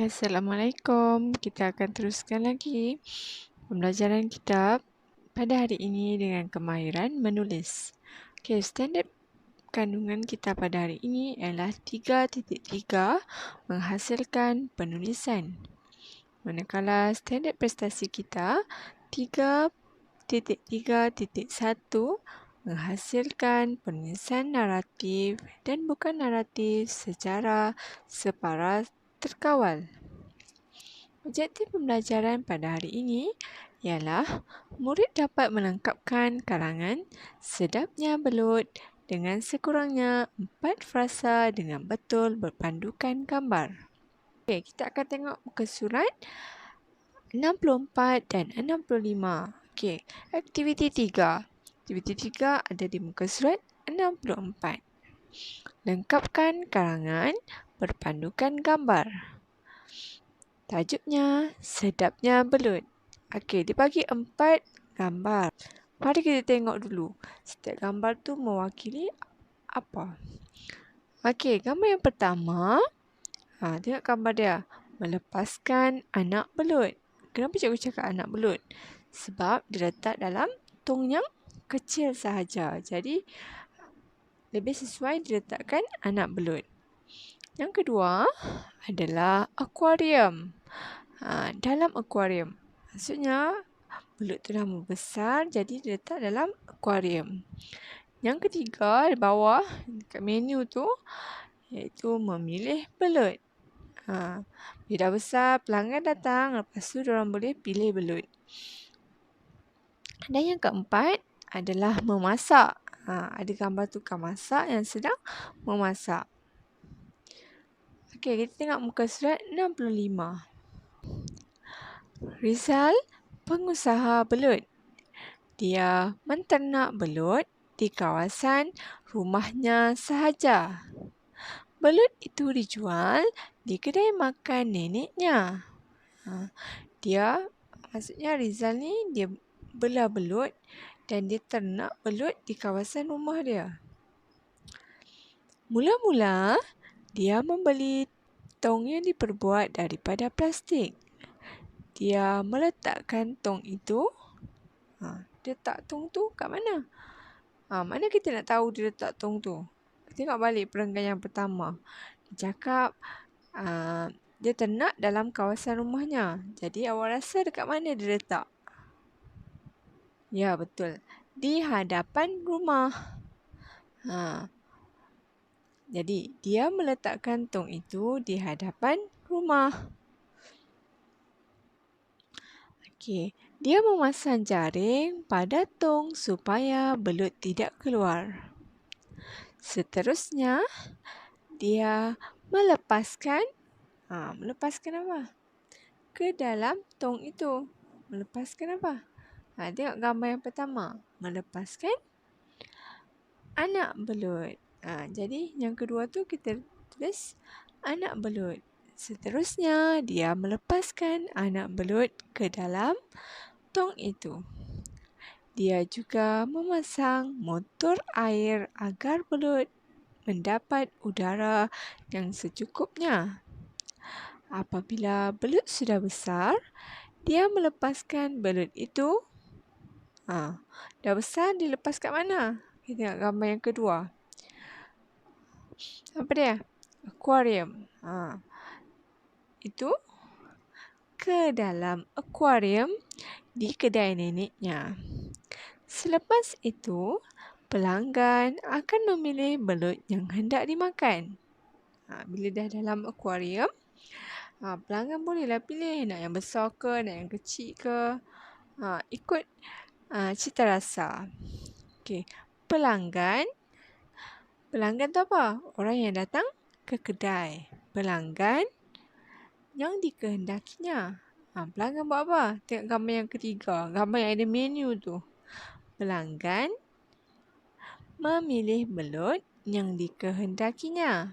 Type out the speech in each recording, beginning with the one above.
Assalamualaikum. Kita akan teruskan lagi pembelajaran kita pada hari ini dengan kemahiran menulis. Okey, standard kandungan kita pada hari ini ialah 3.3 menghasilkan penulisan. Manakala standard prestasi kita 3.3.1 menghasilkan penulisan naratif dan bukan naratif secara separa terkawal. Objektif pembelajaran pada hari ini ialah murid dapat melengkapkan karangan Sedapnya Belut dengan sekurangnya 4 frasa dengan betul berpandukan gambar. Okey, kita akan tengok muka surat 64 dan 65. Okey, aktiviti 3. Aktiviti 3 ada di muka surat 64. Lengkapkan karangan berpandukan gambar. Tajuknya, Sedapnya Belut. Okey, dia bagi 4 gambar. Mari kita tengok dulu. Setiap gambar tu mewakili apa? Okey, gambar yang pertama. Tengok gambar dia. Melepaskan anak belut. Kenapa cikgu cakap anak belut? Sebab dia letak dalam tong yang kecil sahaja. Jadi, lebih sesuai diletakkan anak belut. Yang kedua adalah akuarium. Dalam akuarium. Maksudnya, belut tu dah membesar, jadi dia letak dalam akuarium. Yang ketiga, di bawah, dekat menu tu, iaitu memilih belut. Bila dah besar, pelanggan datang, lepas tu diorang boleh pilih belut. Dan yang keempat adalah memasak. Ada gambar tukang masak yang sedang memasak. Okey, kita tengok muka surat 65. Rizal, pengusaha belut. Dia menternak belut di kawasan rumahnya sahaja. Belut itu dijual di kedai makan neneknya. Maksudnya Rizal ni dia belah belut dan dia ternak belut di kawasan rumah dia. Mula-mula dia membeli tong yang diperbuat daripada plastik. Dia meletakkan tong itu. Dia letak tong tu kat mana? Mana kita nak tahu dia letak tong tu? Tengok balik perenggan yang pertama. Dia cakap dia ternak dalam kawasan rumahnya. Jadi awak rasa dekat mana dia letak? Ya, betul. Di hadapan rumah. Jadi dia meletakkan tong itu di hadapan rumah. Okey, dia memasang jaring pada tong supaya belut tidak keluar. Seterusnya, dia melepaskan apa? Ke dalam tong itu. Melepaskan apa? Tengok gambar yang pertama. Melepaskan anak belut. Jadi yang kedua tu kita tulis anak belut. Seterusnya, dia melepaskan anak belut ke dalam tong itu. Dia juga memasang motor air agar belut mendapat udara yang secukupnya. Apabila belut sudah besar, dia melepaskan belut itu. Dah besar, dilepas kat mana? Kita tengok gambar yang kedua. Apa dia? Akuarium. Itu ke dalam akuarium di kedai neneknya. Selepas itu, pelanggan akan memilih belut yang hendak dimakan. Bila dah dalam akuarium, pelanggan bolehlah pilih nak yang besar ke, nak yang kecil ke. Ikut cita rasa. Okey, pelanggan tu apa? Orang yang datang ke kedai. Pelanggan yang dikehendakinya. Pelanggan buat apa? Tengok gambar yang ketiga. Gambar yang ada menu tu. Pelanggan memilih belut yang dikehendakinya.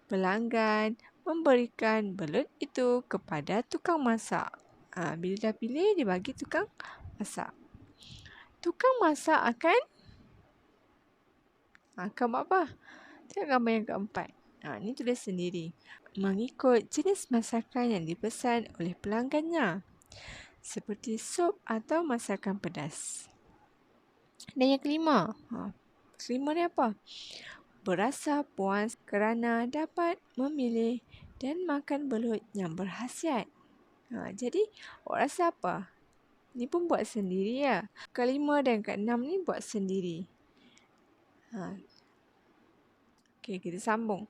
Pelanggan memberikan belut itu kepada tukang masak. Bila dah pilih, dia bagi tukang masak. Tukang masak akan Gambar apa? Tengok gambar yang keempat. Ni tulis sendiri. Mengikut jenis masakan yang dipesan oleh pelanggannya. Seperti sup atau masakan pedas. Dan yang kelima. Kelima ni apa? Berasa puas kerana dapat memilih dan makan belut yang berkhasiat. Jadi, awak rasa apa? Ni pun buat sendiri ya. Kelima dan keenam ni buat sendiri. Okey, kita sambung.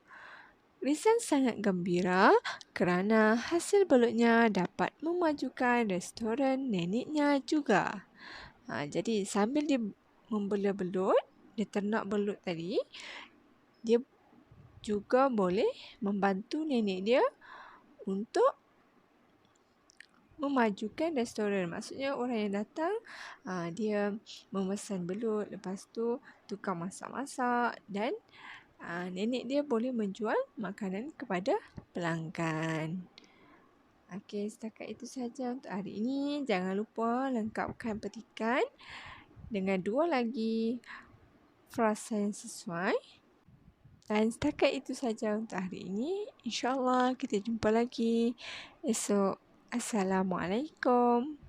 Rizan sangat gembira kerana hasil belutnya dapat memajukan restoran neneknya juga. Jadi sambil dia membela belut, dia ternak belut tadi, dia juga boleh membantu nenek dia untuk memajukan restoran. Maksudnya orang yang datang, dia memesan belut, lepas tu tukang masak-masak dan nenek dia boleh menjual makanan kepada pelanggan. Okey, setakat itu sahaja untuk hari ini. Jangan lupa lengkapkan petikan dengan 2 lagi frasa yang sesuai. Dan setakat itu sahaja untuk hari ini. InsyaAllah kita jumpa lagi esok. Assalamualaikum.